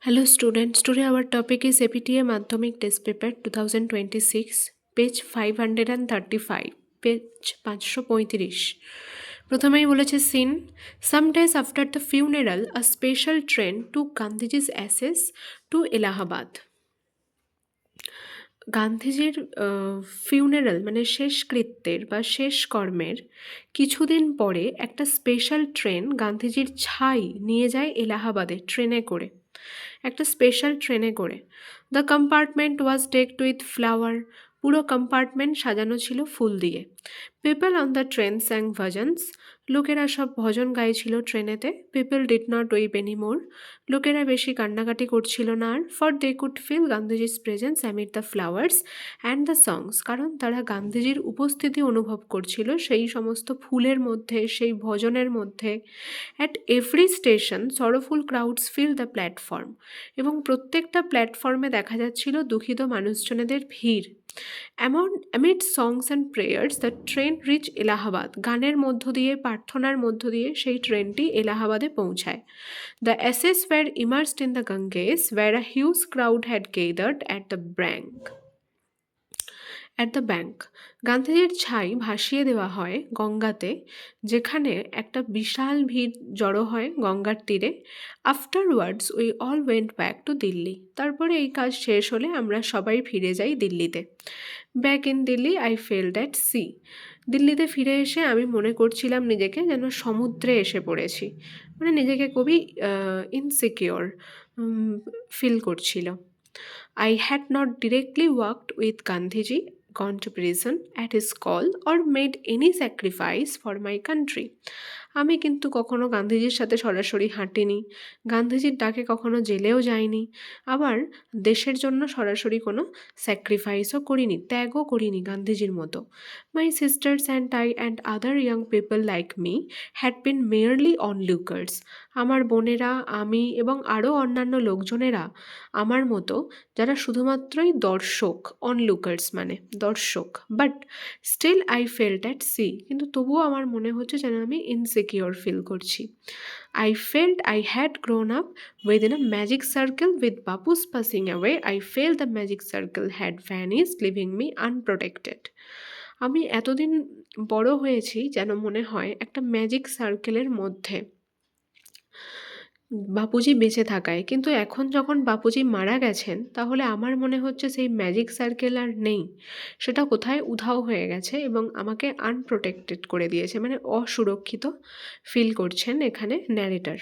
Hello students, today our topic is APTA Madhyamik Test Paper 2026, page 535, page 535. প্রথমেই বলেছে scene, some days after the funeral, a special train took Gandhiji's ashes to Allahabad. গান্ধীজির funeral মানে শেষকৃত্যের বা শেষ কর্মের কিছুদিন পরে একটা স্পেশাল ট্রেন গান্ধীজির ছাই নিয়ে যায় এলাহাবাদে ট্রেনে করে, একটা স্পেশাল ট্রেনে করে। The compartment was decked with flower, পুরো কম্পার্টমেন্ট সাজানো ছিল ফুল দিয়ে। People on the train sang bhajans, লোকেরা সব ভজন গাইছিল ট্রেনেতে। People did not weep anymore, লোকেরা বেশি কান্নাকাটি করছিল না আর। For they could feel Gandhiji's presence amid the flowers and the songs, কারণ তারা গান্ধীজির উপস্থিতি অনুভব করছিল সেই সমস্ত ফুলের মধ্যে, সেই ভজনের মধ্যে। At every station sorrowful crowds fill the platform, এবং প্রত্যেকটা প্ল্যাটফর্মে দেখা যাচ্ছিল দুঃখিত মানুষজনেদের ভিড়। Amid songs and prayers the train reach Allahabad, গানের মধ্য দিয়ে, প্রার্থনার মধ্য দিয়ে সেই ট্রেনটি এলাহাবাদে পৌঁছায়। The ashes were immersed in the Ganges where a huge crowd had gathered at the bank, গান্ধীজির ছাই ভাসিয়ে দেওয়া হয় গঙ্গাতে, যেখানে একটা বিশাল ভিড় জড়ো হয় গঙ্গার তীরে। Afterwards we all went back to Delhi, তারপরে এই কাজ শেষ হলে আমরা সবাই ফিরে যাই দিল্লিতে। Back in Delhi I felt at sea, দিল্লিতে ফিরে এসে আমি মনে করছিলাম নিজেকে যেন সমুদ্রে এসে পড়েছি, মানে নিজেকে খুবই ইনসিকিওর ফিল করছিল। I had not directly worked with Gandhiji, gone to prison at his call, or made any sacrifice for my country. আমি কিন্তু কখনো গান্ধীজির সাথে সরাসরি হাঁটিনি, গান্ধীজির ডাকে কখনো জেলেও যাইনি, আবার দেশের জন্য সরাসরি কোনো স্যাক্রিফাইসও করিনি, ত্যাগও করিনি গান্ধীজির মতো। My sisters and I and other young people like me had been merely onlookers, আমার বোনেরা, আমি এবং আরও অন্যান্য লোকজনেরা আমার মতো, যারা শুধুমাত্রই দর্শক, অনলুকার্স মানে দর্শক। But still I felt at sea, কিন্তু তবুও আমার মনে হচ্ছে যেন আমি ইনসিকিওর ফিল করছি। I felt I had grown up within a magic circle, with Bapu's passing away I fell the magic circle had vanished leaving me unprotected. আমি এতদিন বড় হয়েছি যেন মনে হয় একটা ম্যাজিক সার্কেলের মধ্যে বাপুজি বেঁচে থাকায়, কিন্তু এখন যখন বাপুজি মারা গেছেন তাহলে আমার মনে হচ্ছে সেই ম্যাজিক সার্কেল আর নেই, সেটা কোথায় উধাও হয়ে গেছে এবং আমাকে আনপ্রোটেক্টেড করে দিয়েছে, মানে অসুরক্ষিত ফিল করছেন এখানে ন্যারেটার।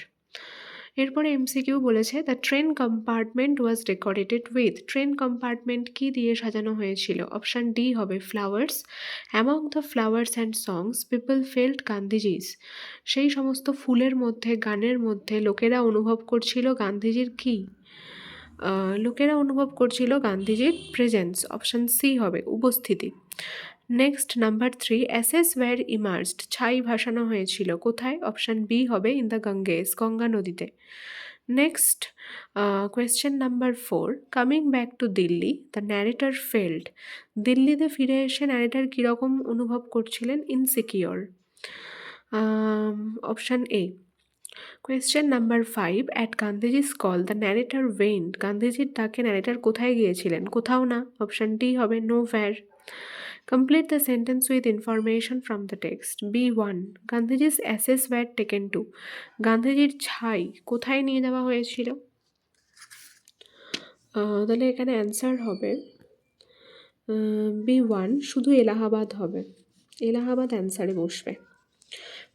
এরপরে এমসিকিউ বলেছে the train compartment was decorated with, train compartment কী দিয়ে সাজানো হয়েছিল? অপশান ডি হবে flowers. Among the flowers and songs people felt Gandhiji's, সেই সমস্ত ফুলের মধ্যে, গানের মধ্যে লোকেরা অনুভব করছিল গান্ধীজির কী? লোকেরা অনুভব করছিল গান্ধীজির প্রেজেন্স, অপশান সি হবে উপস্থিতি। Next number 3, ashes were immersed, ছাই ভাসানো হয়েছিল কোথায়? অপশান বি হবে ইন দ্য গঙ্গেস, গঙ্গা নদীতে। Next question number 4, coming back to Delhi the narrator felt, দিল্লিতে ফিরে এসে ন্যারেটার কীরকম অনুভব করছিলেন? Insecure, option A. Question number 5, at Gandhiji's call the narrator went, গান্ধীজির ডাকে ন্যারেটার কোথায় গিয়েছিলেন? কোথাও না, অপশান ডি হবে nowhere. Complete the sentence with information from the text. B1, Gandhiji's ashes were taken to, গান্ধীজির ছাই কোথায় নিয়ে যাওয়া হয়েছিল? তাহলে এখানে অ্যান্সার হবে B1, শুধু এলাহাবাদ হবে, এলাহাবাদ অ্যান্সারে বসবে।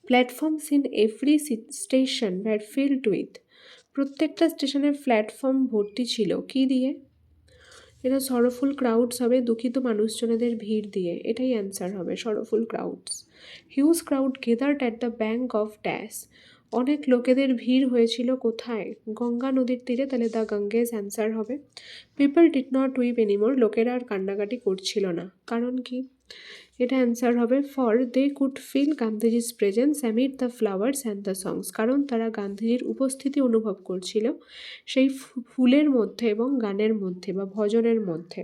Platforms in every station were filled with, প্রত্যেকটা স্টেশনের প্ল্যাটফর্ম ভর্তি ছিল কী দিয়ে? এটা সরোফুল ক্রাউডস হবে, দুঃখিত মানুষজনেদের ভিড় দিয়ে, এটাই অ্যান্সার হবে sorrowful crowds. Huge crowd gathered at the bank of dash, অনেক লোকেদের ভিড় হয়েছিল কোথায়? গঙ্গা নদীর তীরে, তাহলে দ্য গঙ্গেজ অ্যান্সার হবে। People did not weep anymore, লোকেরা আর কান্নাকাটি করছিল না, কারণ কি? এটা অ্যান্সার হবে for they could feel Gandhiji's presence amid the flowers and the songs, কারণ তারা গান্ধীজির উপস্থিতি অনুভব করছিল সেই ফুলের মধ্যে এবং গানের মধ্যে বা ভজনের মধ্যে।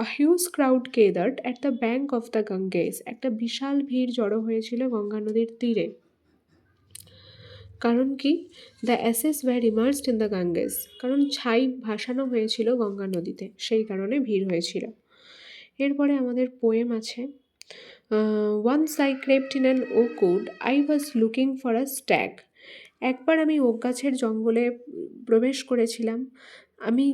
আ huge crowd gathered at the bank of the গঙ্গেস, একটা বিশাল ভিড় জড়ো হয়েছিল গঙ্গা নদীর তীরে। কারণ কি? The ashes were immersed in the Ganges, কারণ ছাই ভাসানো হয়েছিল গঙ্গা নদীতে, সেই কারণে ভিড় হয়েছিল। এরপরে আমাদের পোয়েম আছে, once I crept in an oak wood, I was looking for a stag. একবার আমি ওক গাছের জঙ্গলে প্রবেশ করেছিলাম। আমি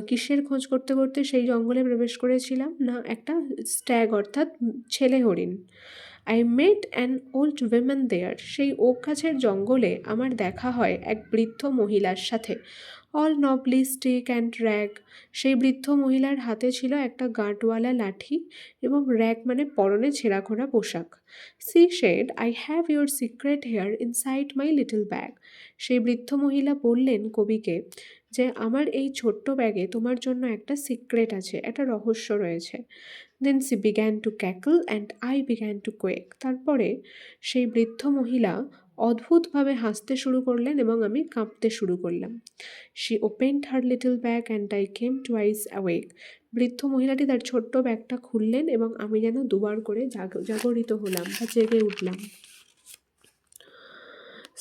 কিসের খোঁজ করতে করতে সেই জঙ্গলে প্রবেশ করেছিলাম? না, একটা স্ট্যাগ অর্থাৎ ছেলে হরিণ। I met an old women there, সেই ওক গাছের জঙ্গলে আমার দেখা হয় এক বৃদ্ধ মহিলার সাথে। অল নবলি স্টিক অ্যান্ড র্যাগ, সেই বৃদ্ধ মহিলার হাতে ছিল একটা গাঁটওয়ালা লাঠি এবং র্যাগ মানে পরনে ছেঁড়াখোড়া পোশাক। She said, I have your secret here inside my little bag, সেই বৃদ্ধ মহিলা বললেন কবিকে যে আমার এই ছোট্ট ব্যাগে তোমার জন্য একটা সিক্রেট আছে, একটা রহস্য রয়েছে। Then she began to cackle and I began to quake, তারপরে সেই বৃদ্ধ মহিলা অদ্ভুতভাবে হাসতে শুরু করলেন এবং আমি কাঁপতে শুরু করলাম। She opened her little bag and I came twice awake, বৃদ্ধ মহিলাটি তার ছোট্ট ব্যাগটা খুললেন এবং আমি যেন দুবার করে জাগরিত হলাম বা জেগে উঠলাম।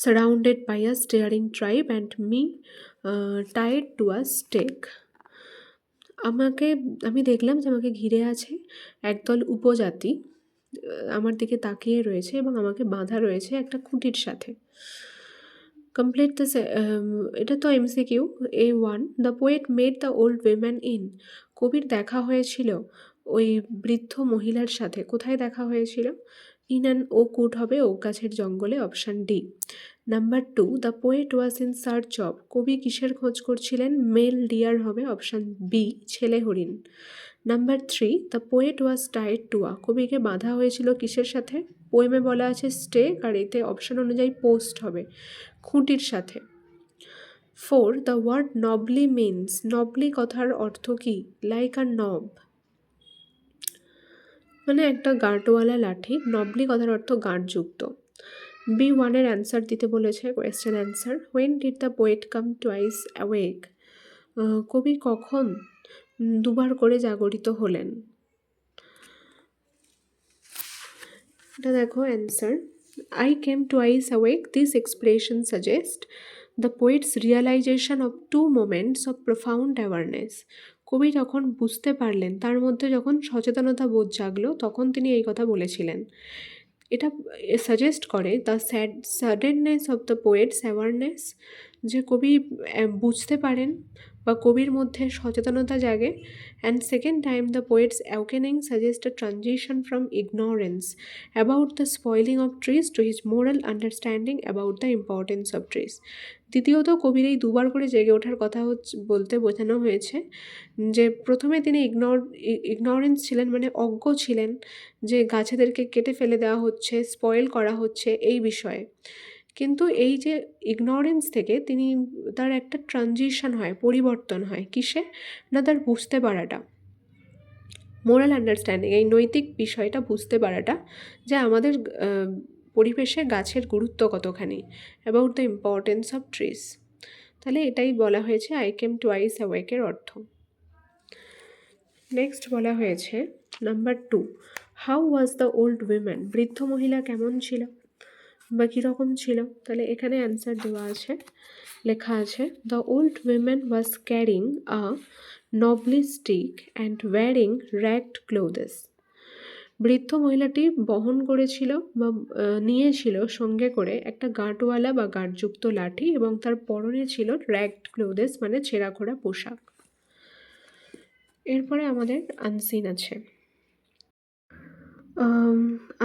Surrounded by a staring tribe and me tied to a stake, আমি দেখলাম যে আমাকে ঘিরে আছে একদল উপজাতি, আমার দিকে তাকিয়ে রয়েছে এবং আমাকে বাঁধা রয়েছে একটা খুঁটির সাথে। কমপ্লিট দ্য, এটা তো MCQ. A1, the poet made the old women in, কবির দেখা হয়েছিল ওই বৃদ্ধ মহিলার সাথে। কোথায় দেখা হয়েছিল? ইন অ্যান ওক উড হবে ওক গাছের জঙ্গলে, option D. Number 2, the poet was in search of, কবি কিসের খোঁজ করছিলেন? মেল ডিয়ার হবে, অপশান বি, ছেলে হরিণ। Number 3, the poet was tied to a, কবিকে বাঁধা হয়েছিল কিসের সাথে? পোয়েমে বলা আছে স্টেক, আর এতে অপশান অনুযায়ী পোস্ট হবে, খুঁটির সাথে। 4, the word nobly means, nobly কথার অর্থ কি? লাইক আর নব মানে একটা গাঁটওয়ালা লাঠি, নবলি কথার অর্থ গাঁটযুক্ত। B1 এর অ্যান্সার দিতে বলেছে, question answer. When did the poet come twice awake, কবি কখন দুবার করে জাগরিত হলেন? এটা দেখো answer, I came twice awake, this expression suggest the poet's realisation of two moments of profound awareness, কবি যখন বুঝতে পারলেন, তার মধ্যে যখন সচেতনতা বোধ জাগলো, তখন তিনি এই কথা বলেছিলেন। এটা সাজেস্ট করে the sadness of the poet's awareness, যে কবি বুঝতে পারেন বা কবির মধ্যে সচেতনতা জাগে। And second time the poet's awakening suggest a transition from ignorance about the spoiling of trees to his moral understanding about the importance of trees. দ্বিতীয়ত, কবির এই দুবার করে জেগে ওঠার কথা বলতে বোঝানো হয়েছে যে প্রথমে তিনি ইগনোরেন্স ছিলেন, মানে অজ্ঞ ছিলেন যে গাছেদেরকে কেটে ফেলে দেওয়া হচ্ছে, স্পয়েল করা হচ্ছে এই বিষয়ে। কিন্তু এই যে ইগনোরেন্স থেকে তিনি, তার একটা ট্রানজিশন হয়, পরিবর্তন হয় কিসে? না, তার বুঝতে পারাটা, মোরাল আন্ডারস্ট্যান্ডিং, এই নৈতিক বিষয়টা বুঝতে পারাটা যে আমাদের পরিবেশে গাছের গুরুত্ব কতখানি, about the importance of trees. তাহলে এটাই বলা হয়েছে আই কেম টুয়াইস অ্যাওয়েকের অর্থ। নেক্সট বলা হয়েছে number 2, how was the old women, বৃদ্ধ মহিলা কেমন ছিল বা কীরকম ছিল? তাহলে এখানে অ্যান্সার দেওয়া আছে, লেখা আছে, the old women was carrying a nobly stick and wearing ragged clothes, বৃদ্ধ মহিলাটি বহন করেছিল বা নিয়েছিল সঙ্গে করে একটা গাঁটওয়ালা বা গাঁটযুক্ত লাঠি এবং তার পরনে ছিল র্যাগড ক্লোথেস মানে ছেঁড়াখোড়া পোশাক। এরপরে আমাদের আনসিন আছে।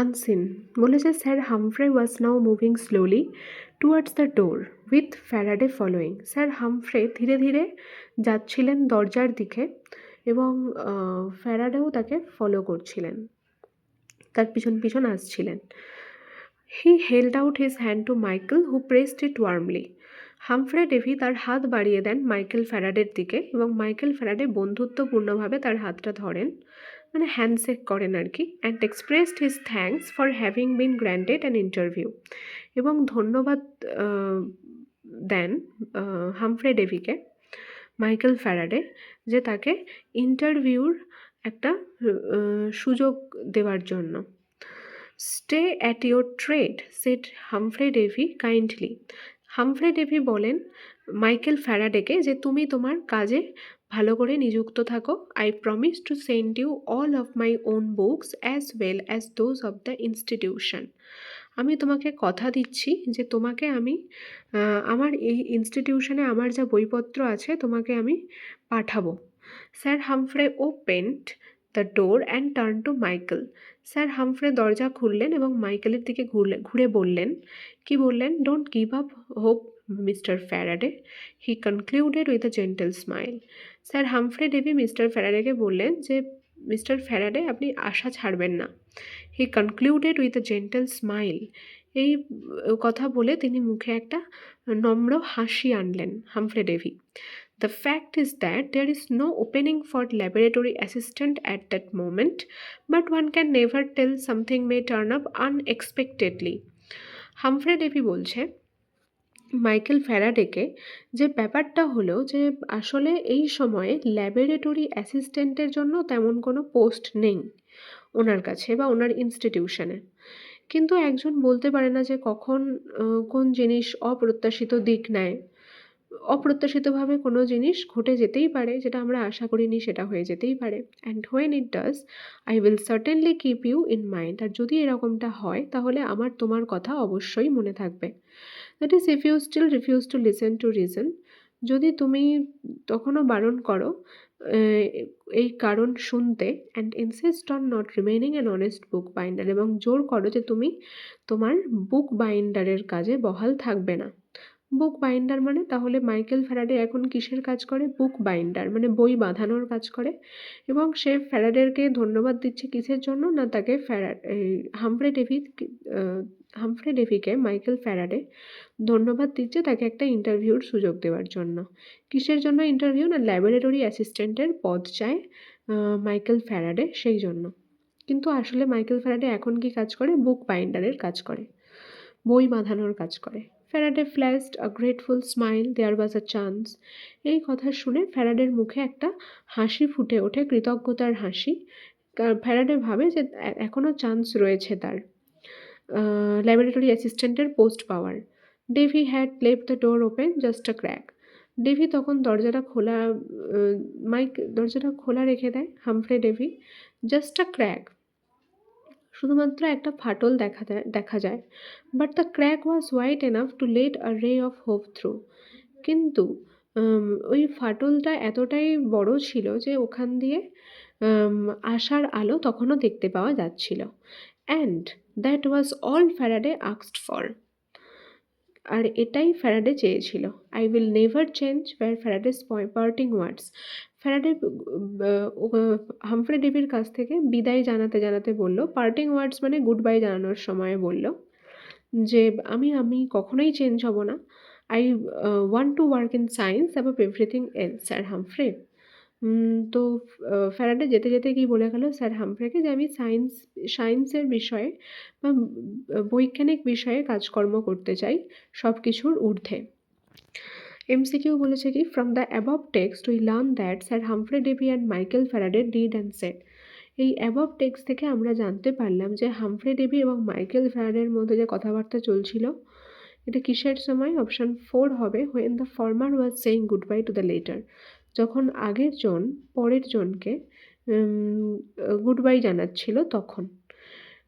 আনসিন বলেছে, Sir Humphrey was now moving slowly towards the door with Faraday following, Sir Humphrey ধীরে ধীরে যাচ্ছিলেন দরজার দিকে এবং ফ্যারাডেও তাকে ফলো করছিলেন, তার পিছন পিছন আসছিলেন। He held out his hand to Michael who pressed it warmly, Humphrey Davy তার হাত বাড়িয়ে দেন মাইকেল ফ্যারাডের দিকে এবং মাইকেল ফ্যারাডে বন্ধুত্বপূর্ণভাবে তার হাতটা ধরেন, মানে হ্যান্ডশেক করেন আর কি। And expressed his thanks for having been granted an interview, এবং ধন্যবাদ দেন হামফ্রে ডেভিকে, মাইকেল ফ্যারাডে, যে তাকে ইন্টারভিউর একটা সুযোগ দেওয়ার জন্য। Stay at your trade said Humphrey Davy kindly, Humphrey Davy বলেন মাইকেল ফ্যারাডেকে যে তুমি তোমার কাজে ভালো করে নিযুক্ত থাকো। I promise to send you all of my own books as well as those of the institution. আমি তোমাকে কথা দিচ্ছি যে তোমাকে আমি আমার এই ইনস্টিটিউশনে আমার যা বইপত্র আছে তোমাকে আমি পাঠাবো। Sir Humphrey opened the door and turn to Michael. Sir Humphrey দরজা খুললেন এবং মাইকেলের দিকে ঘুরে বললেন, কি বললেন? Don't give up hope mister Faraday, he concluded with a gentle smile. Sir Humphrey Davy mister ফ্যারাডেকে বললেন যে মিস্টার ফ্যারাডে আপনি আশা ছাড়বেন না। He concluded with a gentle smile. এই কথা বলে তিনি মুখে একটা নম্র হাসি আনলেন Humphrey Davy. The fact is that there is no opening for laboratory assistant at that moment, but one can never tell, something may turn up unexpectedly. Humphrey Davy বলছে মাইকেল ফ্যারাডেকে যে ব্যাপারটা হলো যে আসলে এই সময়ে ল্যাবরেটরি অ্যাসিস্ট্যান্টের জন্য তেমন কোনো পোস্ট নেই ওনার কাছে বা ওনার ইনস্টিটিউশনে। কিন্তু একজন বলতে পারে না যে কখন কোন জিনিস অপ্রত্যাশিত দিক নেয়। অপ্রত্যাশিতভাবে কোনো জিনিস ঘটে যেতেই পারে, যেটা আমরা আশা করিনি সেটা হয়ে যেতেই পারে। And when it does I will certainly keep you in mind. আর যদি এরকমটা হয় তাহলে আমার তোমার কথা অবশ্যই মনে থাকবে। That is if you still refuse to listen to reason. যদি তুমি তখনও বারণ করো এই কারণ শুনতে, and insist on not remaining an honest book binder, এবং জোর করো যে তুমি তোমার বুক বাইন্ডারের কাজে বহাল থাকবে না। বুক বাইন্ডার মানে তাহলে মাইকেল ফ্যারাডে এখন কিসের কাজ করে? বুক বাইন্ডার মানে বই বাঁধানোর কাজ করে। এবং সে ফ্যারাডেরকে ধন্যবাদ দিচ্ছে কিসের জন্য? না তাকে হামফ্রে ডেভিকে মাইকেল ফ্যারাডে ধন্যবাদ দিচ্ছে তাকে একটা ইন্টারভিউর সুযোগ দেওয়ার জন্য। কিসের জন্য ইন্টারভিউ? না ল্যাবরেটরি অ্যাসিস্ট্যান্টের পদ চায় মাইকেল ফ্যারাডে, সেই জন্য। কিন্তু আসলে মাইকেল ফ্যারাডে এখন কি কাজ করে? বুক বাইন্ডারের কাজ করে, বই বাঁধানোর কাজ করে। Faraday flashed a grateful smile, there was a chance. এই কথা শুনে ফ্যারাডের মুখে একটা হাসি ফুটে ওঠে, কৃতজ্ঞতার হাসি। ফ্যারাডে ভাবে যে এখনও চান্স রয়েছে তার ল্যাবরেটরি অ্যাসিস্ট্যান্টের পোস্ট পাওয়ার। Davy had left the door open just a crack. Davy তখন দরজাটা খোলা রেখে দেয় Humphrey Davy. Just a crack, শুধুমাত্র একটা ফাটল দেখা যায়। But the crack was white enough to let a ray of hope through. কিন্তু ওই ফাটলটা এতটাই বড় ছিল যে ওখান দিয়ে আশার আলো তখনও দেখতে পাওয়া যাচ্ছিল। And that was all Faraday asked for. আর এটাই ফ্যারাডে চেয়েছিল। I will never change were Faraday's parting words. Faraday Humphrey ডেভির কাছ থেকে বিদায় জানাতে বলল, পার্টিং ওয়ার্ডস মানে গুড বাই জানানোর সময় বলল যে আমি কখনোই চেঞ্জ হব না। I want to work in science above everything else, Sir Humphrey. তো ফ্যারাডে যেতে যেতে কি বলে গেল স্যার হামফ্রেকে যে আমি সায়েন্সের বিষয়ে বা বৈজ্ঞানিক বিষয়ে কাজকর্ম করতে চাই সব কিছুর ঊর্ধ্বে। এমসিকিউ বলেছে কি, from the above text we learn that Sir Humphrey Davy and Michael Faraday did and said. এই অ্যাবভ টেক্সট থেকে আমরা জানতে পারলাম যে হামফ্রে ডেভি এবং মাইকেল ফ্যারাডের মধ্যে যে কথাবার্তা চলছিল এটা কিসের সময়? অপশান 4 হবে, when the former was saying good bye to the latter. যখন আগের জন পরের জনকে গুড বাই জানাচ্ছিল তখন।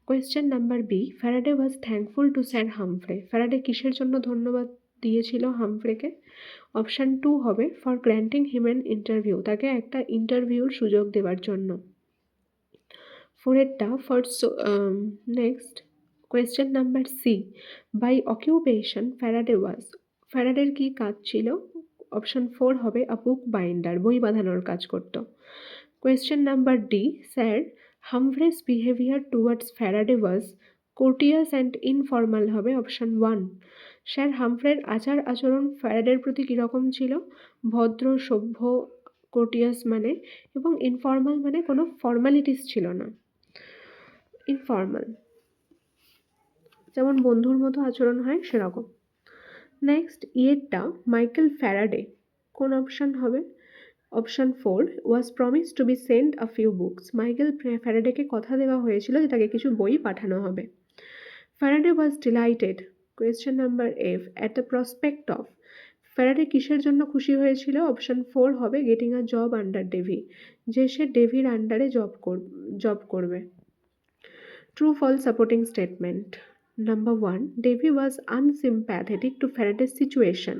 Question number B, Faraday was thankful to sir Humphrey. Faraday কিসের জন্য ধন্যবাদ দিয়েছিল হামফ্রেকে? অপশান 2 হবে, for granting him an interview, তাকে একটা ইন্টারভিউর সুযোগ দেওয়ার জন্য। ফোরেরটা next question number C, by occupation Faraday was. ফ্যারাডের কি কাজ ছিল? অপশান 4 হবে, আ বুক বাইন্ডার, বই বাঁধানোর কাজ করত। Question number D, sir Humphrey's behaviour towards Faraday was courteous and informal হবে অপশান 1। স্যার হামফ্রের আচার আচরণ ফ্যারাডের প্রতি কীরকম ছিল? ভদ্র, সভ্য, কোর্টিয়াস মানে, এবং ইনফর্মাল মানে কোনো ফর্মালিটিস ছিল না, ইনফর্মাল, যেমন বন্ধুর মতো আচরণ হয় সেরকম। নেক্সট ইয়েরটা, মাইকেল ফ্যারাডে কোন অপশান হবে? Option 4, was promise to be send a few books. Michael ফ্যারাডেকে কথা দেওয়া হয়েছিল যে তাকে কিছু বই পাঠানো হবে। Faraday was delighted, question number F, at the prospect of, Faraday কিসের জন্য খুশি হয়েছিল? অপশন 4 হবে getting a job under Davy, যে সে ডেভির আন্ডারে জব করবে। True false supporting statement. Number 1, Davy was আনসিম্প্যাথেটিক two ফ্যারাডের situation,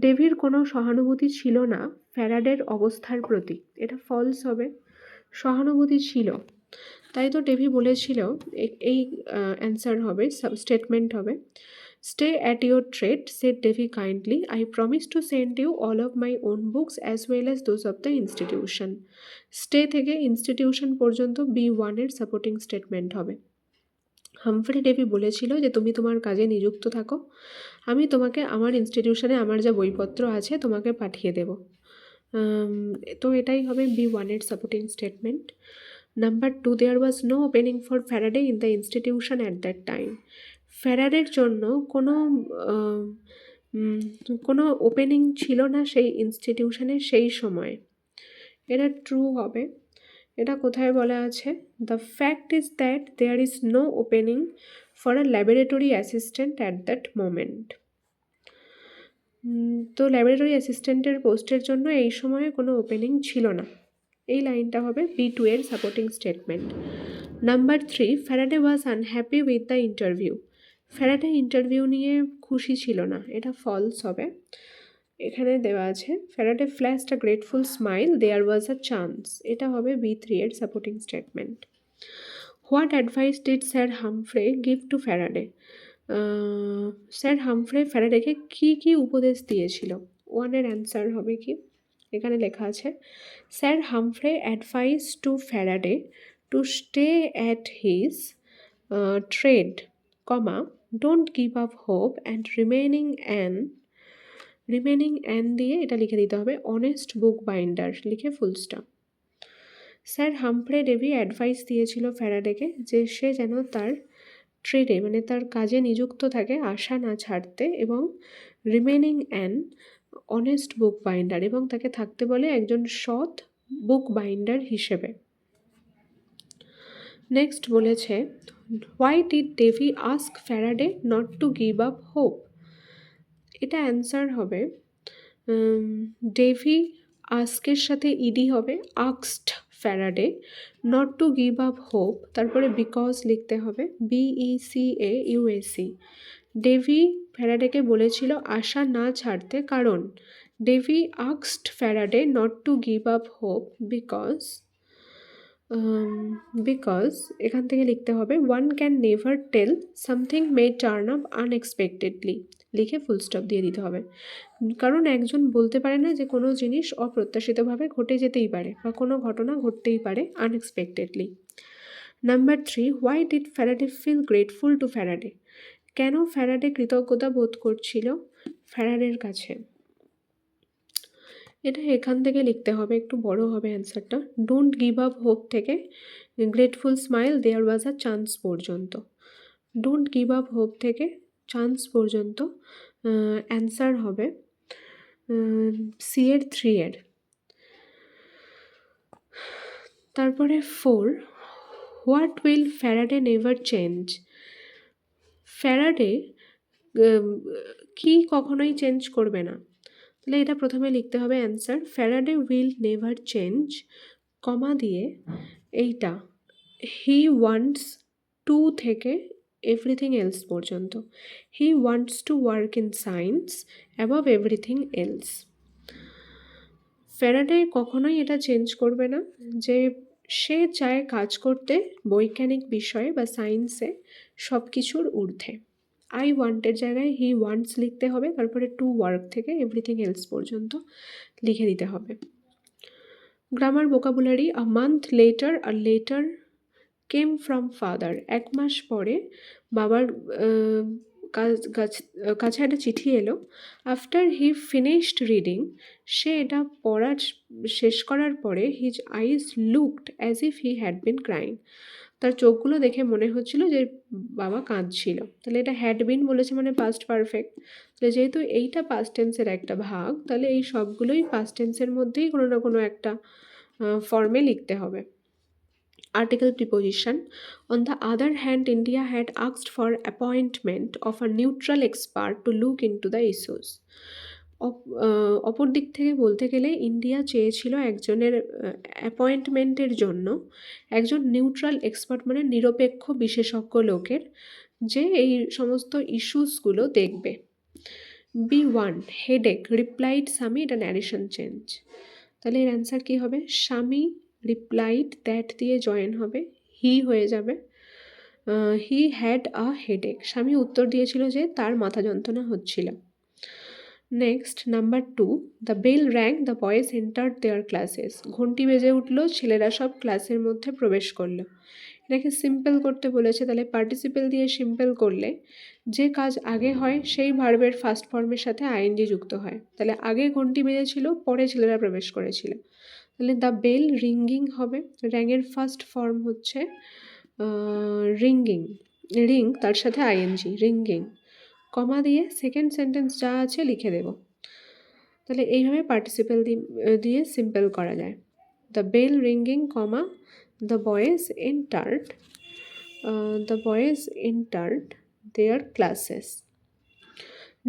ডেভির কোনো সহানুভূতি ছিল না ফ্যারাডের অবস্থার প্রতি, এটা ফলস হবে। সহানুভূতি ছিল, তাই তো ডেভি বলেছিল, এই অ্যান্সার হবে, স্টেটমেন্ট হবে। Stay at your trade, said Davy kindly, I promise to send you all of my own books as well as those of the institution. Stay থেকে ইনস্টিটিউশন পর্যন্ত B1 সাপোর্টিং স্টেটমেন্ট হবে। Humphrey Davy বলেছিল যে তুমি তোমার কাজে নিযুক্ত থাকো, আমি তোমাকে আমার ইনস্টিটিউশনে আমার যা বইপত্র আছে তোমাকে পাঠিয়ে দেব। তো এটাই হবে B1 supporting statement. Number 2, there was no opening for Faraday in the institution at that time, ফ্যারাডের জন্য কোনো ওপেনিং ছিল না সেই ইনস্টিটিউশনে সেই সময়, এটা ট্রু হবে। এটা কোথায় বলা আছে? The fact is that there is no opening for a laboratory assistant at that moment. তো ল্যাবরেটরি অ্যাসিস্ট্যান্টের পোস্টের জন্য এই সময়ে কোনো ওপেনিং ছিল না, এই লাইনটা হবে B2 supporting statement. Number 3, Faraday was unhappy with the interview, Faraday interview নিয়ে খুশি ছিল না, এটা ফলস হবে। এখানে দেওয়া আছে Faraday flashed a grateful smile, there was a chance, এটা হবে B3 supporting statement. What advice did sir Humphrey give to Faraday, sir Humphrey ফ্যারাডেকে কী উপদেশ দিয়েছিল? 1 অ্যান্সার হবে কি? এখানে লেখা আছে sir Humphrey advice to Faraday to stay at his trade, comma, don't give up hope and remaining an দিয়ে এটা লিখে দিতে হবে অনেস্ট বুক বাইন্ডার, লিখে full stop. Sir Humphrey Davy advice দিয়েছিল ফ্যারাডেকে যে সে যেন তার ট্রেডে মানে তার কাজে নিযুক্ত থাকে, আশা না ছাড়তে, এবং remaining an honest book binder, এবং তাকে থাকতে বলে একজন সৎ বুক বাইন্ডার হিসেবে। নেক্সট বলেছে why did Davy ask Faraday not to give up hope, এটা অ্যান্সার হবে ডেভি আস্কের সাথে ইডি হবে, asked Faraday not to give up hope, তারপরে বিকজ লিখতে হবে BECAUSE। ডেভি ফ্যারাডেকে বলেছিল আশা না ছাড়তে, কারণ Davy asked Faraday not to give up hope because এখান থেকে লিখতে হবে one can never tell something may turn up unexpectedly, লিখে ফুল স্টপ দিয়ে দিতে হবে। কারণ একজন বলতে পারে না যে কোনো জিনিস অপ্রত্যাশিতভাবে ঘটে যেতেই পারে বা কোনো ঘটনা ঘটতেই পারে unexpectedly. Number 3, why did Faraday feel grateful to Faraday, কেন ফ্যারাডে কৃতজ্ঞতা বোধ করছিল ফ্যারাডের কাছে? এটা এখান থেকে লিখতে হবে, একটু বড় হবে অ্যান্সারটা। ডোন্ট গিভ আপ হোপ থেকে grateful smile there was a chance পর্যন্ত, ডোন্ট গিভ আপ হোপ থেকে চান্স পর্যন্ত অ্যান্সার হবে C3 তারপরে 4, what will Faraday never change, Faraday কি কখনোই চেঞ্জ করবে না, তাহলে এটা প্রথমে লিখতে হবে answer Faraday will never change, comma দিয়ে এইটা হি ওয়ান্টস টু থেকে এভরিথিং এলস পর্যন্ত, he wants to work in science above everything else. Faraday কখনোই এটা চেঞ্জ করবে না যে সে চায় কাজ করতে বৈজ্ঞানিক বিষয়ে বা সায়েন্সে সব কিছুর ঊর্ধ্বে। আই ওয়ান্টের জায়গায় হি ওয়ান্টস লিখতে হবে, তারপরে টু ওয়ার্ক থেকে এভরিথিং এলস পর্যন্ত লিখে দিতে হবে। Grammar vocabulary, a month letter, a letter came from father, 1 মাস পরে বাবার কাছে একটা চিঠি এলো। আফটার হি ফিনিশড রিডিং, সে এটা পড়া শেষ করার পরে his eyes looked as if he had been crying, তার চোখগুলো দেখে মনে হচ্ছিল যে বাবা কাঁদছিল। তাহলে এটা হ্যাড বিন বলেছে মানে পাস্ট পারফেক্ট, তাহলে যেহেতু এইটা পাস্ট টেন্সের একটা ভাগ, তাহলে এই সবগুলোই পাস্ট টেন্সের মধ্যেই কোনো না কোনো একটা ফর্মে লিখতে হবে। Article preposition. On the other hand, India had asked for appointment of a neutral expert to look into the issues. অপর দিক থেকে বলতে গেলে ইন্ডিয়া চেয়েছিল একজনের অ্যাপয়েন্টমেন্টের জন্য একজন নিউট্রাল এক্সপার্ট মানে নিরপেক্ষ বিশেষজ্ঞ লোকের, যে এই সমস্ত ইস্যুসগুলো দেখবে। B1 হেডেক রিপ্লাইড স্বামী, এটা ন্যারেশন চেঞ্জ। তাহলে এর অ্যান্সার কী হবে? স্বামী রিপ্লাইড দ্যাট দিয়ে জয়েন হবে, হি হয়ে যাবে। হি হ্যাড আ হেডেক, স্বামী উত্তর দিয়েছিল যে তার মাথা যন্ত্রণা হচ্ছিল। Next number 2, the bell rang, the boys entered their classes. ঘন্টি বেজে উঠলো, ছেলেরা সব ক্লাসের মধ্যে প্রবেশ করলো। এটাকে সিম্পল করতে বলেছে, তাহলে পার্টিসিপেল দিয়ে সিম্পল করলে যে কাজ আগে হয় সেই ভার্বের ফার্স্ট ফর্মের সাথে আইএনজি যুক্ত হয়। তাহলে আগে ঘন্টি বেজেছিল, পরে ছেলেরা প্রবেশ করেছিল। তাহলে দ্য বেল রিঙ্গিং হবে, র্যাঙের ফার্স্ট ফর্ম হচ্ছে রিঙ্গিং, রিং তার সাথে আইএনজি, রিঙ্গিং। কমা দিয়ে সেকেন্ড সেন্টেন্স যা আছে লিখে দেব। তাহলে এইভাবে পার্টিসিপেল দিয়ে সিম্পল করা যায়। The bell ringing, comma, the boys entered their classes.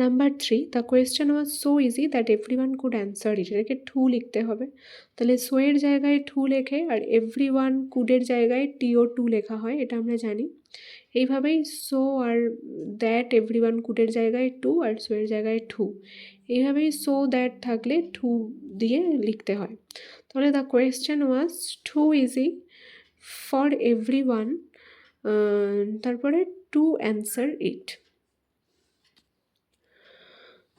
Number 3, the question was so easy that everyone could answer it. এটাকে টু লিখতে হবে। তাহলে সো এর জায়গায় টু লেখে আর এভরিওয়ান কুডের জায়গায় টিও টু লেখা হয়, এটা আমরা জানি। এইভাবেই সো আর দ্যাট এভরিওয়ান কুডের জায়গায় টু আর সো এর জায়গায় টু, এইভাবেই সো দ্যাট থাকলে টু দিয়ে লিখতে হয়। তাহলে the question was too easy for everyone, তারপরে টু অ্যান্সার ইট।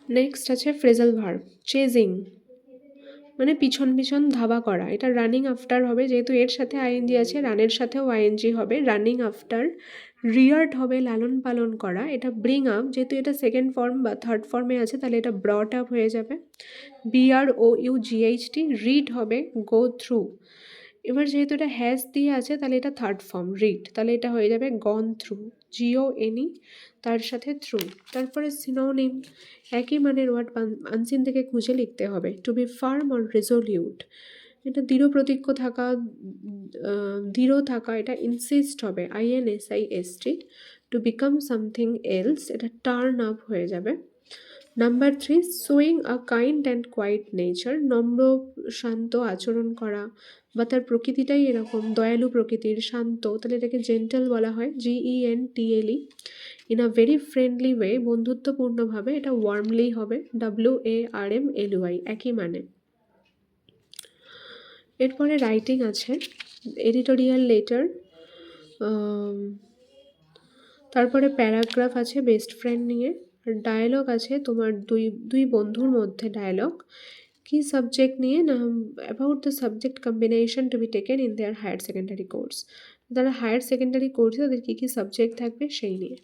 নেক্সট আছে ফ্রেজাল ভার্ব, চেজিং মানে পিছন পিছন ধাবা করা। এটা রানিং আফটার হবে, যেহেতু এর সাথে আইএনজি আছে, রানের সাথেও আইএনজি হবে। Running after. রিয়ার্ড হবে লালন পালন করা। এটা ব্রিং আপ, যেহেতু এটা সেকেন্ড ফর্ম বা থার্ড ফর্মে আছে, তাহলে এটা ব্রট আপ হয়ে যাবে। BROUGHT। রিড হবে গো থ্রু। এবার যেহেতু এটা হ্যাজ দিয়ে আছে, তাহলে এটা থার্ড ফর্ম রিড, তাহলে এটা হয়ে যাবে গন থ্রু, GONE তার সাথে থ্রু। তারপরে সিনোনিম, একই মানের ওয়ার্ড আনসিন থেকে খুঁজে লিখতে হবে। To be firm or resolute, এটা দৃঢ় প্রতিজ্ঞ থাকা, দৃঢ় থাকা, এটা ইনসিস্ট হবে, INSIST। To become something else, এটা টার্ন আপ হয়ে যাবে। Number 3, showing a kind and quiet nature, নম্র শান্ত আচরণ করা বা তার প্রকৃতিটাই এরকম দয়ালু প্রকৃতির, শান্ত, তাহলে এটাকে জেন্টেল বলা হয়, GENTLE। In a very friendly way, বন্ধুত্বপূর্ণভাবে, এটা ওয়ার্মলি হবে, WARMLY, একই মানে। এরপরে রাইটিং আছে, এডিটোরিয়াল লেটার, তারপরে প্যারাগ্রাফ আছে বেস্ট ফ্রেন্ড নিয়ে, আর ডায়ালগ আছে তোমার দুই বন্ধুর মধ্যে ডায়ালগ। কি সাবজেক্ট নিয়ে না, about the subject combination to be taken in their higher secondary course. যারা হায়ার সেকেন্ডারি কোর্সে তাদের কী কী সাবজেক্ট থাকবে সেই নিয়ে।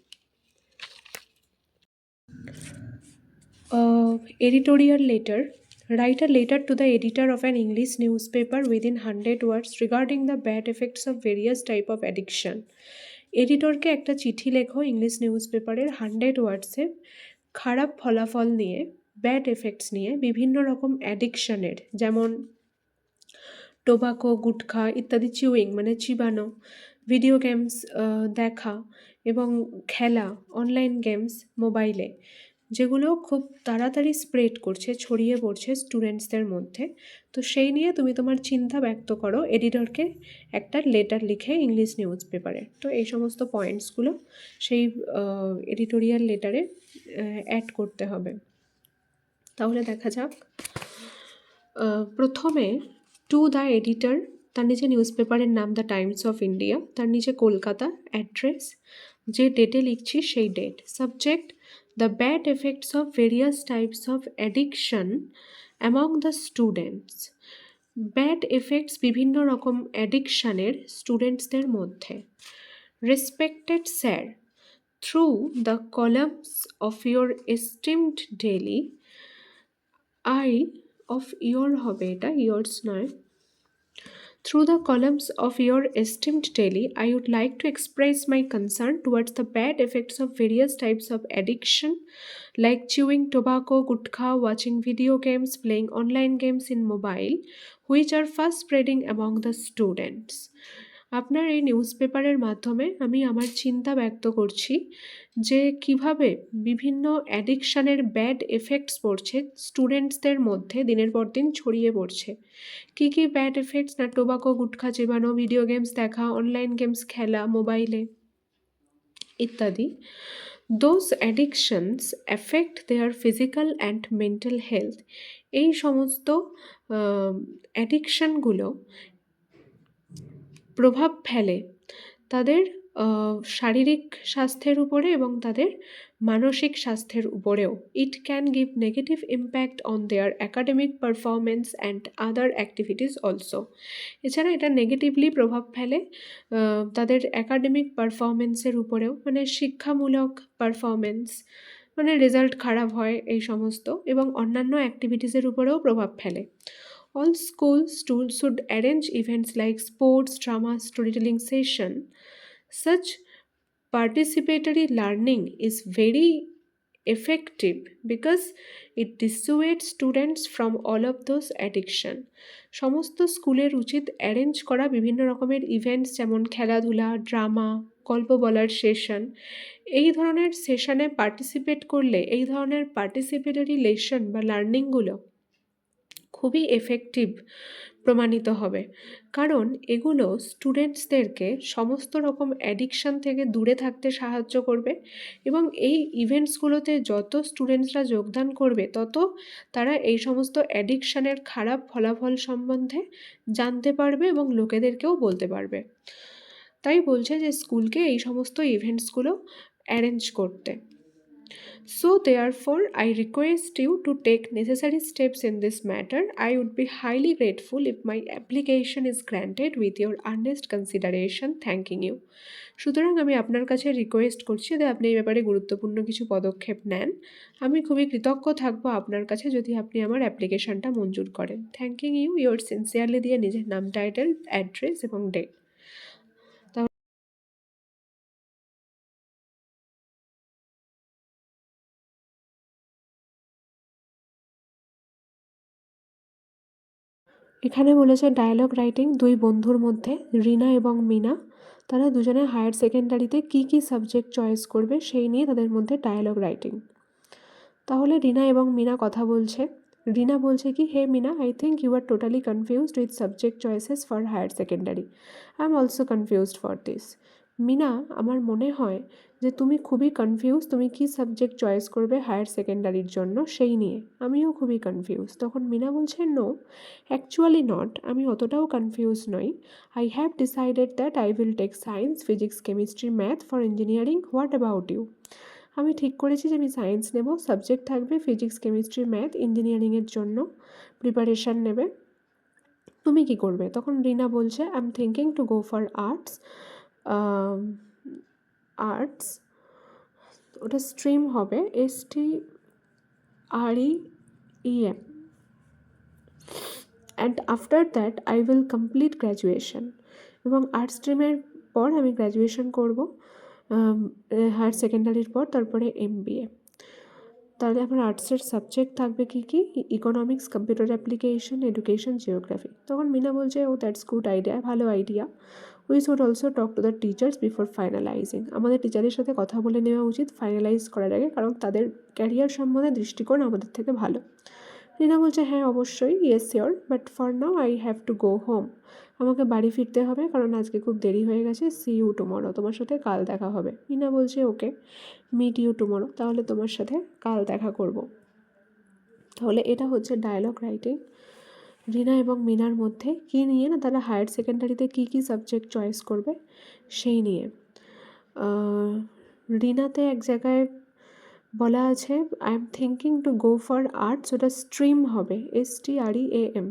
Editorial letter. Write a letter to the editor of an English newspaper within 100 words regarding the bad effects of various type of addiction. এডিটরকে একটা চিঠি লেখো English news পেপারের 100 ওয়ার্ডসে, খারাপ ফলাফল নিয়ে, ব্যাড এফেক্টস নিয়ে, বিভিন্ন রকম অ্যাডিকশানের, যেমন টোবাকো, গুটখা ইত্যাদি, চিউইং মানে চিবানো, ভিডিও গেমস দেখা এবং খেলা, অনলাইন গেমস মোবাইলে, যেগুলো খুব তাড়াতাড়ি স্প্রেড করছে, ছড়িয়ে পড়ছে স্টুডেন্টসদের মধ্যে। তো সেই নিয়ে তুমি তোমার চিন্তা ব্যক্ত করো এডিটরকে একটা লেটার লিখে ইংলিশ নিউজ পেপারে। তো এই সমস্ত পয়েন্টসগুলো সেই এডিটোরিয়াল লেটারে অ্যাড করতে হবে। তাহলে দেখা যাক, প্রথমে টু দ্য এডিটর, তার নিচে নিউজ পেপারের নাম দ্য টাইমস অফ ইন্ডিয়া, তার নিচে কলকাতা, অ্যাড্রেস, যে ডেটে লিখছি সেই date, subject the bad effects of various types of addiction among the students, bad effects বিভিন্ন রকম অ্যাডিকশানের স্টুডেন্টসদের মধ্যে। Respected sir, through the columns of your esteemed daily, I of your হবে, এটা ইয়ার্স নয়, through the columns of your esteemed daily, I would like to express my concern towards the bad effects of various types of addiction like chewing tobacco, gutkha, watching video games, playing online games in mobile, which are fast spreading among the students. আপনার এই news পেপারের মাধ্যমে আমি আমার চিন্তা ব্যক্ত করছি যে কিভাবে বিভিন্ন অ্যাডিকশানের ব্যাড এফেক্টস পড়ছে স্টুডেন্টসদের মধ্যে দিনের পর দিন ছড়িয়ে পড়ছে। কী কী ব্যাড এফেক্টস? না টোবাকো, গুটখা চেবানো, ভিডিও গেমস দেখা, অনলাইন গেমস খেলা মোবাইলে ইত্যাদি। Those addictions affect their physical and mental health. এই সমস্ত অ্যাডিকশানগুলো প্রভাব ফেলে তাদের শারীরিক স্বাস্থ্যের উপরে এবং তাদের মানসিক স্বাস্থ্যের উপরেও। It can give negative impact on their academic performance and other activities also. এছাড়া এটা নেগেটিভলি প্রভাব ফেলে তাদের অ্যাকাডেমিক পারফরমেন্সের উপরেও, মানে শিক্ষামূলক পারফরমেন্স, মানে রেজাল্ট খারাপ হয় এই সমস্ত, এবং অন্যান্য অ্যাক্টিভিটিসের উপরেও প্রভাব ফেলে। All schools should arrange events like sports, drama, storytelling session. Such participatory learning is very effective because it dissuades students from all of those addiction. সমস্ত স্কুলের উচিত অ্যারেঞ্জ করা বিভিন্ন রকমের ইভেন্টস, যেমন খেলাধুলা, ড্রামা, গল্প বলার সেশন। এই ধরনের সেশনে পার্টিসিপেট করলে এই ধরনের পার্টিসিপেটরি লেসন বা লার্নিংগুলো খুবই এফেক্টিভ প্রমাণিত হবে, কারণ এগুলো স্টুডেন্টসদেরকে সমস্ত রকম অ্যাডিকশান থেকে দূরে থাকতে সাহায্য করবে, এবং এই ইভেন্টসগুলোতে যত স্টুডেন্টসরা যোগদান করবে তত তারা এই সমস্ত অ্যাডিকশানের খারাপ ফলাফল সম্বন্ধে জানতে পারবে এবং লোকেদেরকেও বলতে পারবে। তাই বলছে যে স্কুলকে এই সমস্ত ইভেন্টসগুলো অ্যারেঞ্জ করতে। So therefore, I request you to take necessary steps in this matter. I would be highly grateful if my application is granted with your earnest consideration. Thanking you. সুতরাং আমি আপনার কাছে রিকোয়েস্ট করছি যে আপনি এই ব্যাপারে গুরুত্বপূর্ণ কিছু পদক্ষেপ নেন। আমি খুবই কৃতজ্ঞ থাকবো আপনার কাছে যদি আপনি আমার অ্যাপ্লিকেশনটা মঞ্জুর করেন। থ্যাঙ্কিং ইউ, ইয়োর সিনসিয়ারলি দিয়ে নিজের নাম, টাইটেল, অ্যাড্রেস এবং ডেট। এখানে বলেছে ডায়ালগ রাইটিং দুই বন্ধুর মধ্যে, রিনা এবং মিনা, তারা দুজনে হায়ার সেকেন্ডারিতে কী কী সাবজেক্ট চয়েস করবে সেই নিয়ে তাদের মধ্যে ডায়ালগ রাইটিং। তাহলে রিনা এবং মিনা কথা বলছে। রিনা বলছে কি, hey Meena, I think you are totally confused with subject choices for higher secondary. I am also confused for this. Meena, আমার মনে হয় যে তুমি খুবই কনফিউজ, তুমি কী সাবজেক্ট চয়েস করবে হায়ার সেকেন্ডারির জন্য সেই নিয়ে। আমিও খুবই কনফিউজ। তখন মিনা বলছে, নো, অ্যাকচুয়ালি নট, আমি অতটাও কনফিউজ নই। I have decided that I will take science, physics, chemistry, math for engineering. What about you? আমি ঠিক করেছি যে আমি সায়েন্স নেব, সাবজেক্ট থাকবে ফিজিক্স, কেমিস্ট্রি, ম্যাথ, ইঞ্জিনিয়ারিংয়ের জন্য প্রিপারেশান নেবে। তুমি কি করবে? তখন রিনা বলছে, I am thinking to go for arts. Arts ওটা স্ট্রিম হবে STREAM, and after that I will complete graduation. এবং আর্টস স্ট্রিমের পর আমি গ্র্যাজুয়েশন করব হায়ার সেকেন্ডারির পর, তারপরে MBA। তাহলে আমার আর্টসের সাবজেক্ট থাকবে কী কী? Economics, computer application, education, geography. তখন মিনা বলছে, ও দ্যাটস গুড আইডিয়া, ভালো idea. We should also talk to the teachers before finalising. আমাদের টিচারের সাথে কথা বলে নেওয়া উচিত ফাইনালাইজ করার আগে, কারণ তাদের ক্যারিয়ার সম্বন্ধে দৃষ্টিকোণ আমাদের থেকে ভালো। রিনা বলছে, হ্যাঁ অবশ্যই, yes sure, but for now I have to go home. আমাকে বাড়ি ফিরতে হবে কারণ আজকে খুব দেরি হয়ে গেছে। সি ইউ টুমরো, তোমার সাথে কাল দেখা হবে। রিনা বলছে, ওকে, মিট ইউ টুমরো, তাহলে তোমার সাথে কাল দেখা করব। তাহলে এটা হচ্ছে ডায়ালগ রাইটিং রিনা এবং মিনার মধ্যে। কী নিয়ে? না তারা হায়ার সেকেন্ডারিতে কী কী সাবজেক্ট চয়েস করবে সেই নিয়ে। রিনাতে এক জায়গায় বলা আছে, I am thinking to go for arts, ওটা স্ট্রিম হবে STREAM।